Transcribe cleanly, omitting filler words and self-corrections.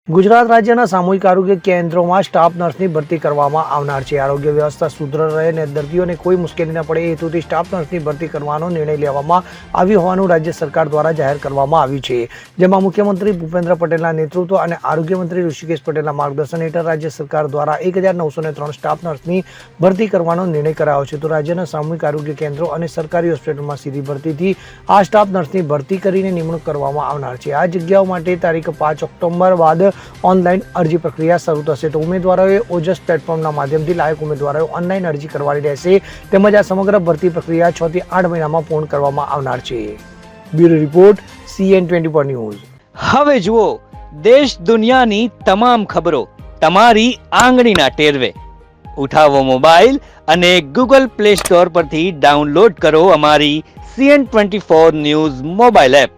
ગુજરાત રાજ્યના સામૂહિક આરોગ્ય કેન્દ્રોમાં સ્ટાફ નર્સની ભરતી કરવામાં આવનાર છે। આરોગ્ય વ્યવસ્થા સુદૃઢ રહે અને દર્દીઓને કોઈ મુશ્કેલી ન પડે એ હેતુથી સ્ટાફ નર્સની ભરતી કરવાનો નિર્ણય લેવામાં આવ્યો હોવાનું રાજ્ય સરકાર દ્વારા જાહેર કરવામાં આવ્યું છે, જેમાં મુખ્યમંત્રી ભૂપેન્દ્ર પટેલના નેતૃત્વ અને આરોગ્ય મંત્રી ઋષિકેશ પટેલના માર્ગદર્શન હેઠળ રાજ્ય સરકાર દ્વારા 1903 સ્ટાફ નર્સની ભરતી કરવાનો નિર્ણય કરાયો છે। તો રાજ્યના સામૂહિક આરોગ્ય કેન્દ્રો અને સરકારી હોસ્પિટલમાં સીધી ભરતીથી આ સ્ટાફ નર્સની ભરતી કરીને નિમણૂક કરવામાં આવનાર છે। આ જગ્યાઓ માટે તારીખ 5 ઓક્ટોબર બાદ ઓનલાઈન અરજી પ્રક્રિયા શરૂ થશે। તો ઉમેદવારોએ ઓજસ પ્લેટફોર્મના માધ્યમથી લાયક ઉમેદવારોએ ઓનલાઈન અરજી કરવાની રહેશે, તેમજ આ સમગ્ર ભરતી પ્રક્રિયા 6 થી 8 મહિનામાં પૂર્ણ કરવામાં આવનાર છે। Bureau report CN24 news. હવે જુઓ દેશ દુનિયાની તમામ ખબરો તમારી આંગળીના ટેરવે। ઉઠાવો મોબાઈલ અને ગૂગલ પ્લે સ્ટોર પરથી ડાઉનલોડ કરો અમારી CN24 ન્યૂઝ મોબાઈલ એપ।